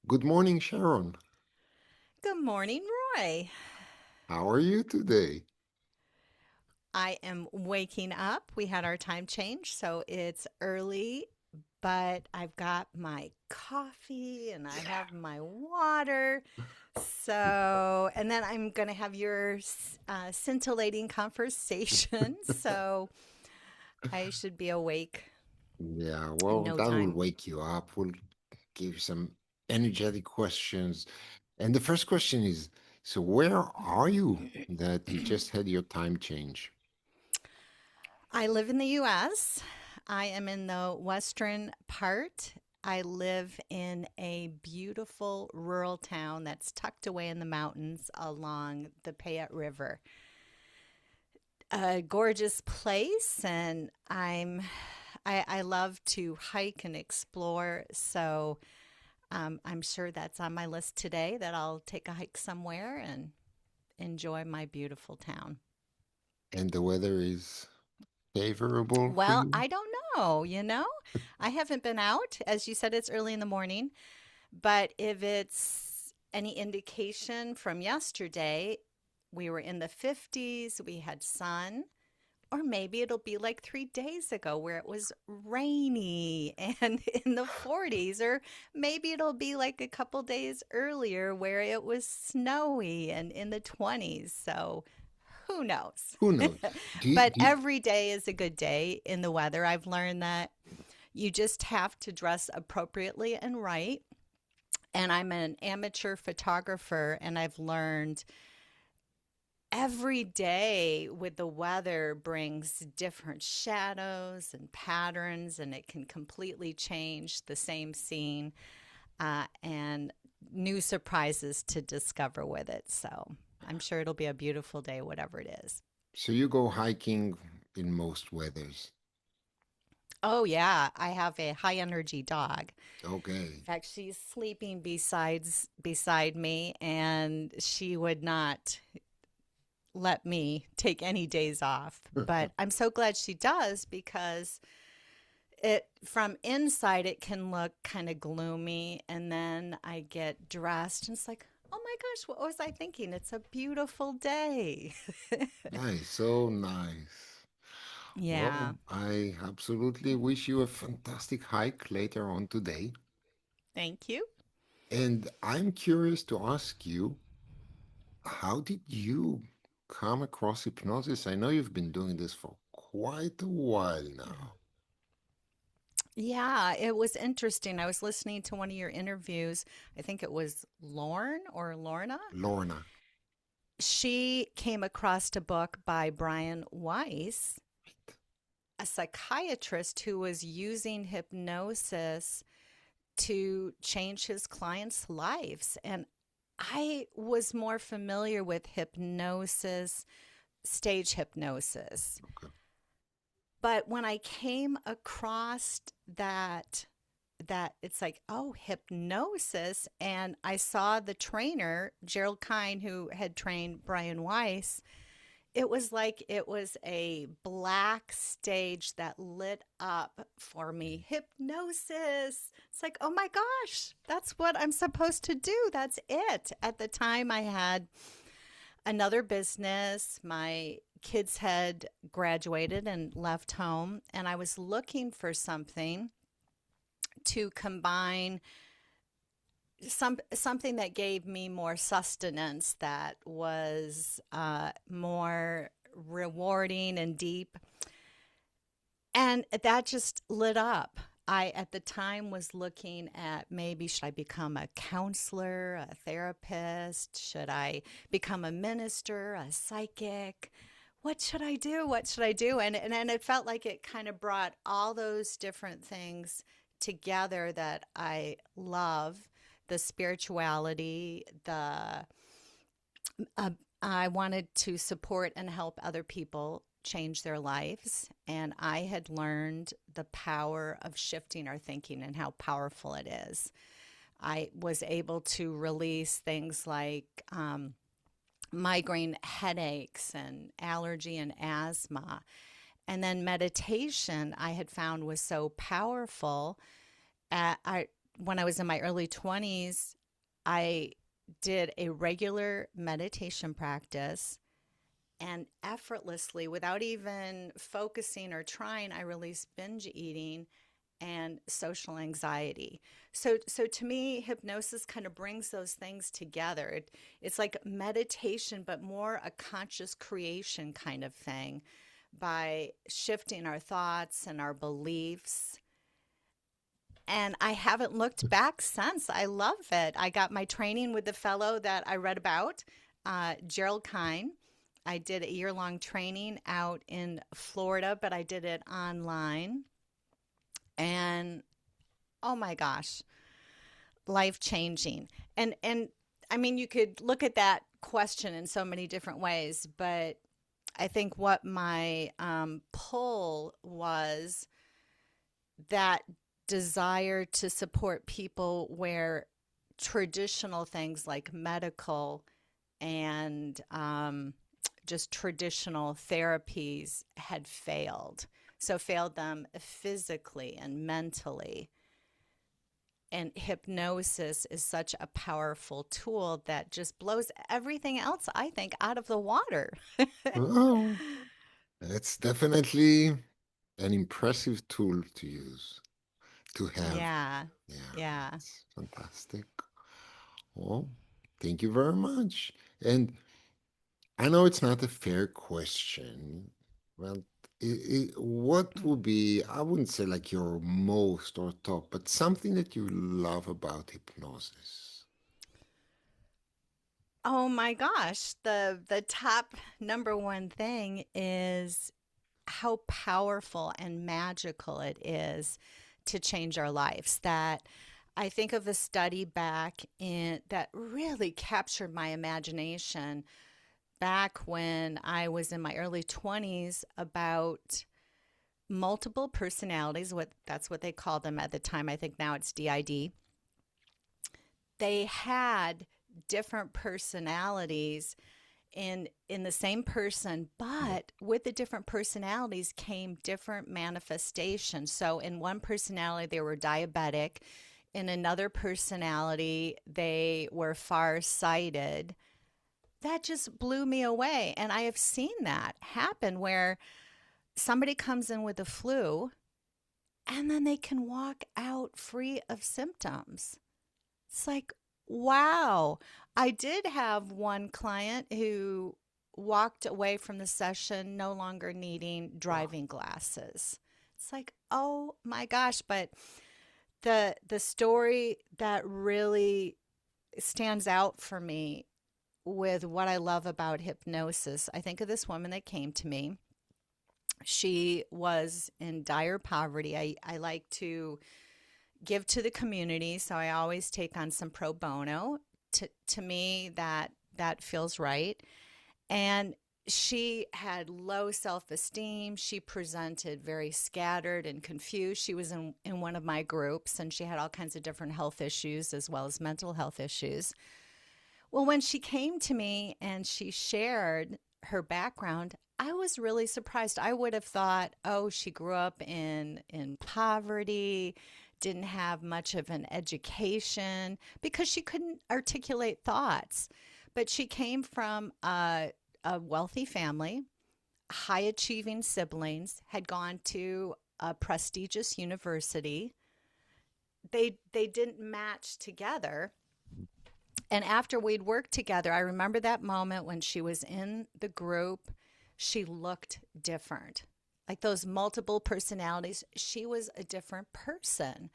Good morning, Sharon. Good morning, Roy. How are you today? I am waking up. We had our time change, so it's early, but I've got my coffee and I have my water. So, and then I'm going to have your scintillating conversation. So I should be awake Yeah, in well, no that will time. wake you up. We'll give you some energetic questions. And the first question is, so where are you that you just had your time change? I live in the US. I am in the western part. I live in a beautiful rural town that's tucked away in the mountains along the Payette River. A gorgeous place, and I love to hike and explore. So I'm sure that's on my list today that I'll take a hike somewhere and enjoy my beautiful town. And the weather is favorable for Well, you? I don't know. I haven't been out. As you said, it's early in the morning, but if it's any indication from yesterday, we were in the 50s, we had sun, or maybe it'll be like 3 days ago where it was rainy and in the 40s, or maybe it'll be like a couple days earlier where it was snowy and in the 20s. So who knows? Who knows? Do you, But do you, every day is a good day in the weather. I've learned that you just have to dress appropriately and right. And I'm an amateur photographer, and I've learned every day with the weather brings different shadows and patterns, and it can completely change the same scene and new surprises to discover with it. So I'm sure it'll be a beautiful day, whatever it is. so you go hiking in most weathers. Oh, yeah. I have a high energy dog. Okay. In fact, she's sleeping beside me, and she would not let me take any days off. But I'm so glad she does because it from inside it can look kind of gloomy, and then I get dressed and it's like, oh my gosh, what was I thinking? It's a beautiful day. Nice, so nice. Yeah. Well, I absolutely wish you a fantastic hike later on today. Thank you. And I'm curious to ask you, how did you come across hypnosis? I know you've been doing this for quite a while now. Yeah, it was interesting. I was listening to one of your interviews. I think it was Lorne or Lorna. Lorna. She came across a book by Brian Weiss, a psychiatrist who was using hypnosis to change his clients' lives. And I was more familiar with hypnosis, stage hypnosis. Okay. But when I came across that it's like, oh, hypnosis, and I saw the trainer, Gerald Kine, who had trained Brian Weiss, it was like it was a black stage that lit up for me. Hypnosis. It's like, oh my gosh, that's what I'm supposed to do. That's it. At the time, I had another business. My kids had graduated and left home, and I was looking for something to combine something that gave me more sustenance, that was more rewarding and deep, and that just lit up. I at the time was looking at, maybe should I become a counselor, a therapist, should I become a minister, a psychic, what should I do, what should I do, and it felt like it kind of brought all those different things together that I love, the spirituality, the uh, I wanted to support and help other people change their lives. And I had learned the power of shifting our thinking and how powerful it is. I was able to release things like migraine headaches and allergy and asthma. And then meditation, I had found was so powerful. When I was in my early 20s, I did a regular meditation practice, and effortlessly, without even focusing or trying, I released binge eating and social anxiety. So to me, hypnosis kind of brings those things together. It's like meditation, but more a conscious creation kind of thing by shifting our thoughts and our beliefs. And I haven't looked back since. I love it. I got my training with the fellow that I read about, Gerald Kine. I did a year-long training out in Florida, but I did it online. And oh my gosh, life changing. And I mean, you could look at that question in so many different ways, but I think what my pull was that desire to support people where traditional things like medical and just traditional therapies had failed. So, failed them physically and mentally. And hypnosis is such a powerful tool that just blows everything else, I think, out of the water. Oh, it's definitely an impressive tool to use, to have. Yeah. Yeah, Yeah. it's fantastic. Well, thank you very much. And I know it's not a fair question. Well, what would be, I wouldn't say like your most or top, but something that you love about hypnosis? Oh my gosh. The top number one thing is how powerful and magical it is to change our lives. That I think of a study back in that really captured my imagination back when I was in my early 20s about multiple personalities, what that's what they called them at the time. I think now it's DID. They had different personalities in the same person, but with the different personalities came different manifestations. So in one personality they were diabetic, in another personality they were far-sighted. That just blew me away, and I have seen that happen where somebody comes in with the flu and then they can walk out free of symptoms. It's like, wow. I did have one client who walked away from the session no longer needing Wow. driving glasses. It's like, oh my gosh, but the story that really stands out for me with what I love about hypnosis, I think of this woman that came to me. She was in dire poverty. I like to give to the community, so I always take on some pro bono. To me, that feels right. And she had low self-esteem. She presented very scattered and confused. She was in one of my groups, and she had all kinds of different health issues as well as mental health issues. Well, when she came to me and she shared her background, I was really surprised. I would have thought, oh, she grew up in poverty, didn't have much of an education because she couldn't articulate thoughts. But she came from a wealthy family, high achieving siblings, had gone to a prestigious university. They didn't match together, and after we'd worked together, I remember that moment when she was in the group, she looked different. Like those multiple personalities, she was a different person.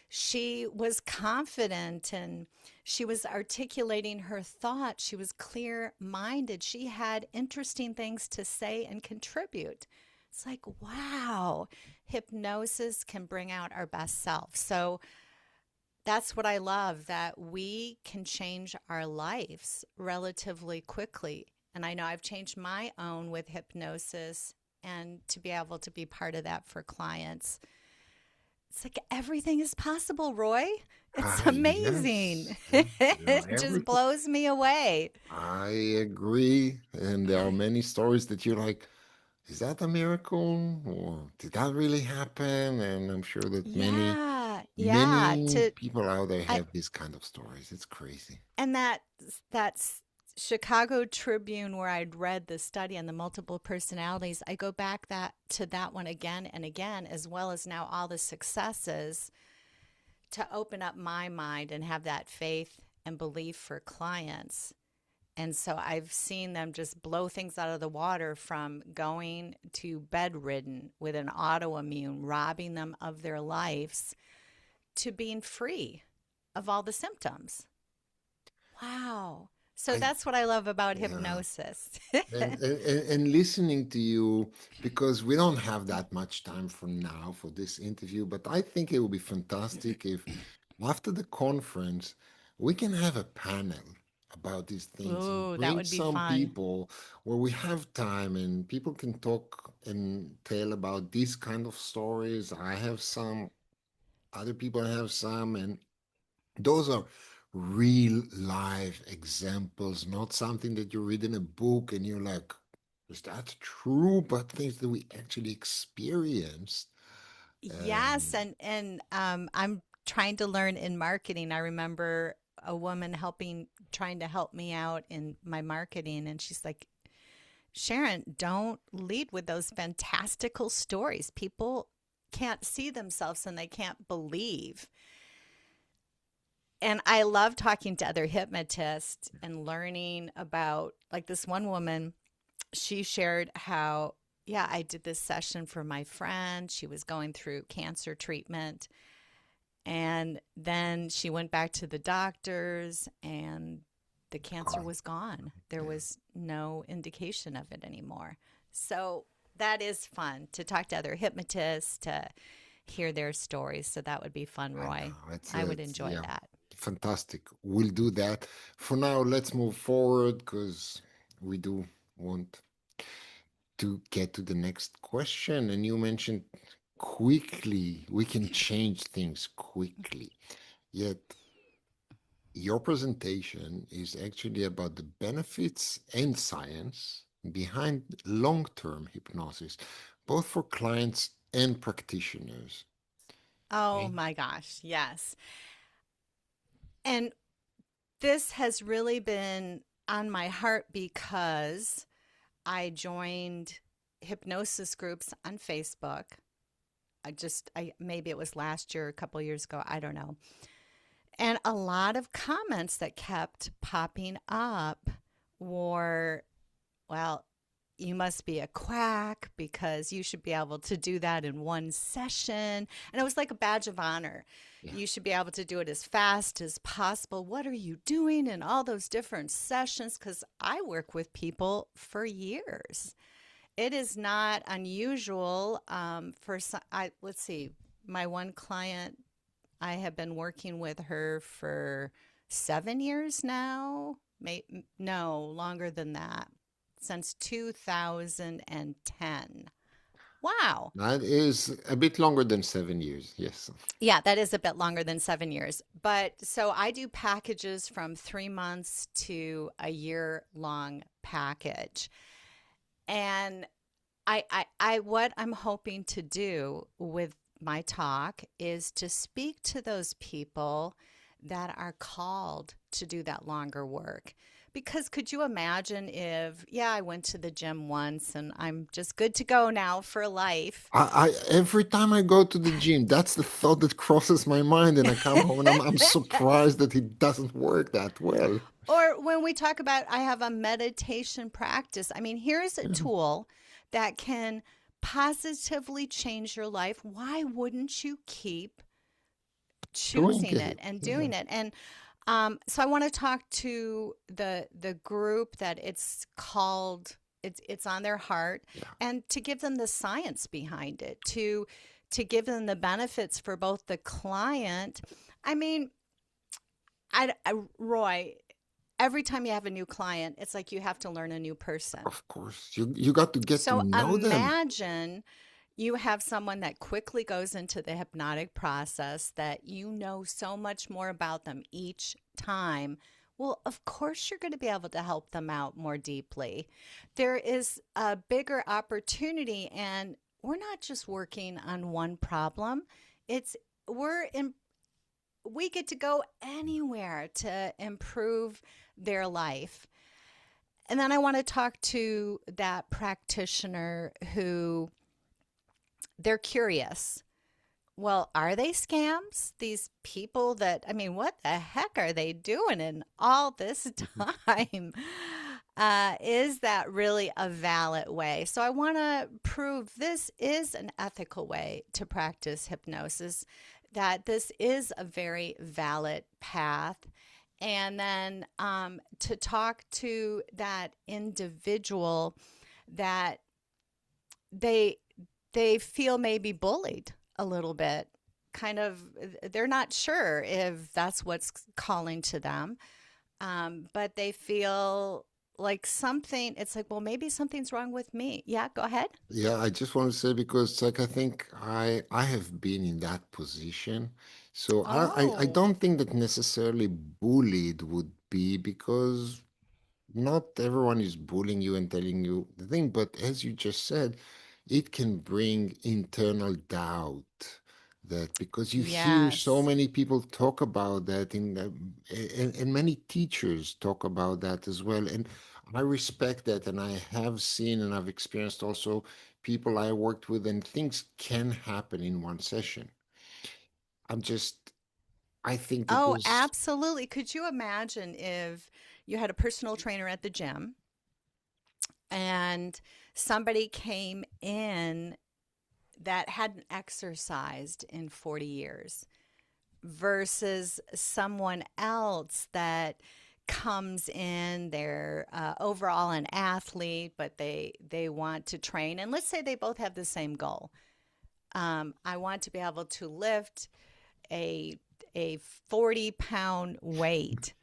She was confident and she was articulating her thoughts. She was clear minded. She had interesting things to say and contribute. It's like, wow, hypnosis can bring out our best self. So that's what I love, that we can change our lives relatively quickly. And I know I've changed my own with hypnosis, and to be able to be part of that for clients. It's like everything is possible, Roy. It's Ah, amazing. yes. It just Everything. blows me away. I agree. And there are many stories that you're like, is that a miracle? Or did that really happen? And I'm sure that many Yeah. yeah. Many To people out there I have these kind of stories. It's crazy. and that's Chicago Tribune where I'd read the study on the multiple personalities. I go back that to that one again and again, as well as now all the successes to open up my mind and have that faith and belief for clients. And so I've seen them just blow things out of the water from going to bedridden with an autoimmune, robbing them of their lives, to being free of all the symptoms. Wow. So I that's what I love about Yeah. hypnosis. And listening to you, because we don't have that much time from now for this interview, but I think it would be fantastic if after the conference we can have a panel about these things and Ooh, that bring would be some fun. people where we have time and people can talk and tell about these kind of stories. I have some, other people have some, and those are real life examples, not something that you read in a book and you're like, is that true? But things that we actually experienced. Yes, Um, and I'm trying to learn in marketing. I remember a woman trying to help me out in my marketing, and she's like, Sharon, don't lead with those fantastical stories. People can't see themselves and they can't believe. And I love talking to other hypnotists and learning about, like, this one woman, she shared how, yeah, I did this session for my friend. She was going through cancer treatment. And then she went back to the doctors and the cancer God, was gone. There yeah, was no indication of it anymore. So that is fun to talk to other hypnotists, to hear their stories. So that would be fun, I Roy. know. I would It's enjoy yeah, that. fantastic. We'll do that. For now, let's move forward because we do want to get to the next question. And you mentioned quickly, we can change things quickly. Yet your presentation is actually about the benefits and science behind long-term hypnosis, both for clients and practitioners. Oh Okay? my gosh, yes. And this has really been on my heart because I joined hypnosis groups on Facebook. I maybe it was last year, a couple of years ago, I don't know. And a lot of comments that kept popping up were, well, you must be a quack because you should be able to do that in one session. And it was like a badge of honor. Yeah. You should be able to do it as fast as possible. What are you doing in all those different sessions? Because I work with people for years. It is not unusual for some. Let's see, my one client, I have been working with her for 7 years now. No, longer than that, since 2010. Wow. That is a bit longer than 7 years. Yes. Yeah, that is a bit longer than 7 years. But so I do packages from 3 months to a year long package. And what I'm hoping to do with my talk is to speak to those people that are called to do that longer work. Because could you imagine if, yeah, I went to the gym once and I'm just good to go now for life? Every time I go to the gym, that's the thought that crosses my mind, and I come home and I'm surprised that it doesn't work that well. Or when we talk about, I have a meditation practice. I mean, here's a Yeah. tool that can positively change your life. Why wouldn't you keep Doing choosing it it. and Yeah. doing it? And so I want to talk to the group that it's called. It's on their heart, Yeah. and to give them the science behind it, to give them the benefits for both the client. I mean, Roy, every time you have a new client, it's like you have to learn a new person. Of course. You got to get to So know them. imagine you have someone that quickly goes into the hypnotic process, that you know so much more about them each time. Well, of course, you're going to be able to help them out more deeply. There is a bigger opportunity, and we're not just working on one problem. It's we're in we get to go anywhere to improve their life. And then I want to talk to that practitioner who they're curious. Well, are they scams? These people that, I mean, what the heck are they doing in all this time? Is that really a valid way? So I want to prove this is an ethical way to practice hypnosis, that this is a very valid path. And then to talk to that individual that they they feel maybe bullied a little bit, kind of, they're not sure if that's what's calling to them, but they feel like something, it's like, well, maybe something's wrong with me. Yeah, go ahead. Yeah, I just want to say because like I think I have been in that position. So I Oh, don't think that necessarily bullied would be because not everyone is bullying you and telling you the thing, but as you just said, it can bring internal doubt that because you hear so yes. many people talk about that and many teachers talk about that as well. And I respect that, and I have seen and I've experienced also people I worked with, and things can happen in one session. I'm just, I think that Oh, there's, absolutely. Could you imagine if you had a personal trainer at the gym and somebody came in that hadn't exercised in 40 years versus someone else that comes in, they're overall an athlete, but they want to train, and let's say they both have the same goal. I want to be able to lift a a 40-pound weight.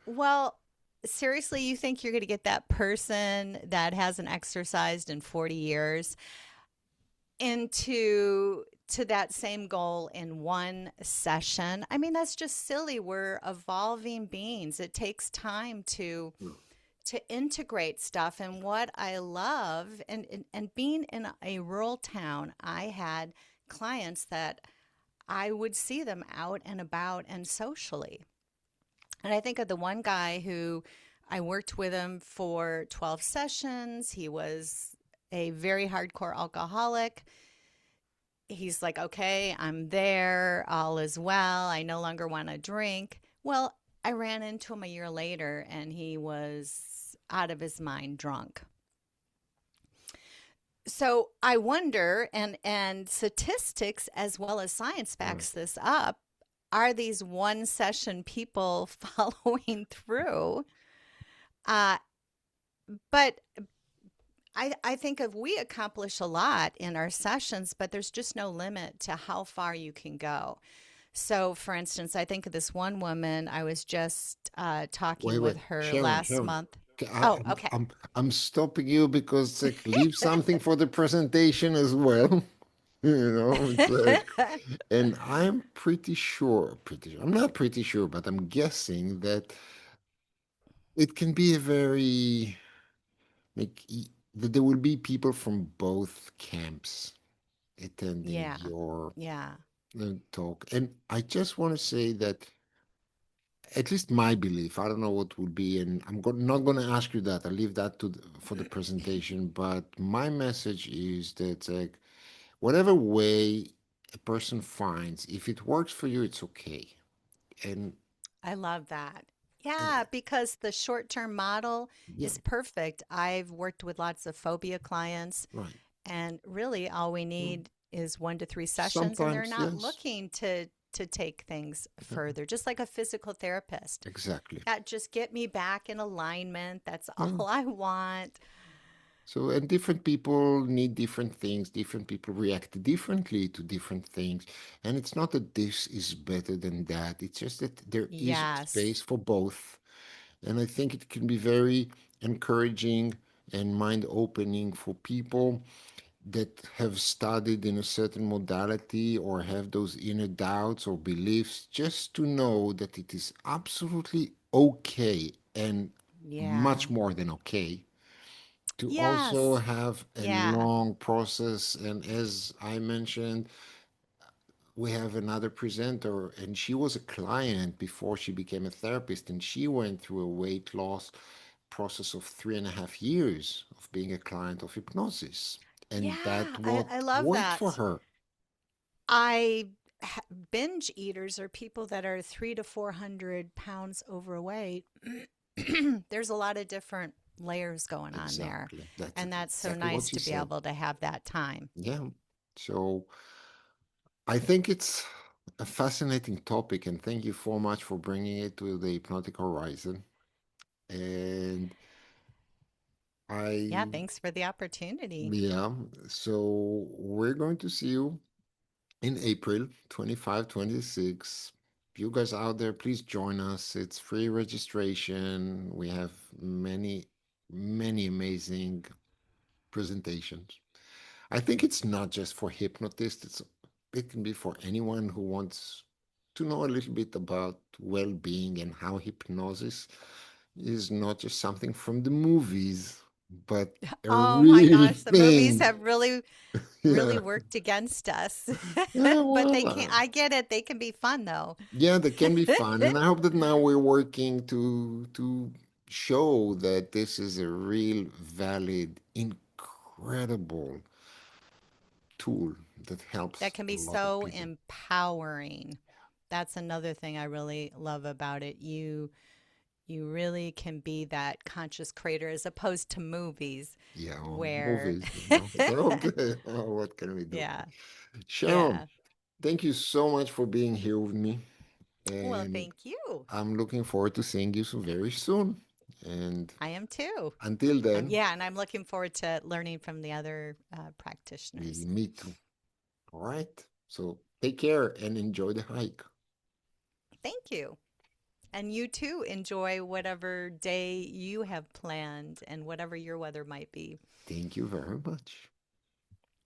Well, seriously, you think you're going to get that person that hasn't exercised in 40 years into to that same goal in one session? I mean, that's just silly. We're evolving beings. It takes time to integrate stuff. And what I love, and being in a rural town, I had clients that I would see them out and about and socially. And I think of the one guy who I worked with him for 12 sessions. He was a very hardcore alcoholic. He's like, okay, I'm there, all is well, I no longer want to drink. Well, I ran into him a year later and he was out of his mind drunk. So I wonder, and statistics as well as science right. backs this up, are these one session people following through? Uh, but I think of we accomplish a lot in our sessions, but there's just no limit to how far you can go. So, for instance, I think of this one woman, I was just talking Wait, with her Sharon, last Sharon. month. Okay, Oh, okay. I'm stopping you because like leave something for the presentation as well. You know, it's like, and I'm pretty sure, I'm not pretty sure, but I'm guessing that it can be a very that there will be people from both camps attending Yeah. your Yeah. talk. And I just want to say that at least my belief, I don't know what will be, and not going to ask you that. I'll leave that for the presentation. But my message is that like whatever way a person finds, if it works for you, it's okay. And, I love that. and Yeah, because the short term model yeah, is perfect. I've worked with lots of phobia clients, right. and really all we Mm. need is 1 to 3 sessions, and they're Sometimes, not yes. looking to take things Yeah, further, just like a physical therapist. exactly. That just get me back in alignment. That's Yeah. all I want. So, and different people need different things. Different people react differently to different things. And it's not that this is better than that. It's just that there is Yes. space for both. And I think it can be very encouraging and mind opening for people that have studied in a certain modality or have those inner doubts or beliefs, just to know that it is absolutely okay and Yeah. much more than okay to also Yes. have a Yeah. long process. And as I mentioned, we have another presenter, and she was a client before she became a therapist, and she went through a weight loss process of 3.5 years of being a client of hypnosis. And Yeah, that I, what I love worked for that. her. I binge eaters are people that are 300 to 400 pounds overweight. There's a lot of different layers going on there. Exactly. That's And that's so exactly nice what she to be said. able to have that time. Yeah. So I think it's a fascinating topic, and thank you so much for bringing it to the Hypnotic Horizon. And Yeah, I, thanks for the opportunity. yeah, so we're going to see you in April 25, 26. You guys out there, please join us. It's free registration. We have many, many amazing presentations. I think it's not just for hypnotists, it can be for anyone who wants to know a little bit about well-being and how hypnosis is not just something from the movies, but a Oh my real gosh, the movies thing. have really Yeah. worked against us. Yeah, But well, they can't, I get it. They can be fun though. yeah, that can be fun. And I hope that now we're working to show that this is a real, valid, incredible tool that That helps can a be lot of so people. empowering. That's another thing I really love about it. You really can be that conscious creator as opposed to movies Yeah, well, where movies, you know. Okay, what can we do? yeah, Sharon, yeah. thank you so much for being here with me. Well, And thank you. I'm looking forward to seeing you so very soon. And I am too. until then, Yeah, and I'm looking forward to learning from the other practitioners. me too. All right. So take care and enjoy the hike. Thank you. And you too enjoy whatever day you have planned and whatever your weather might be. Thank you very much.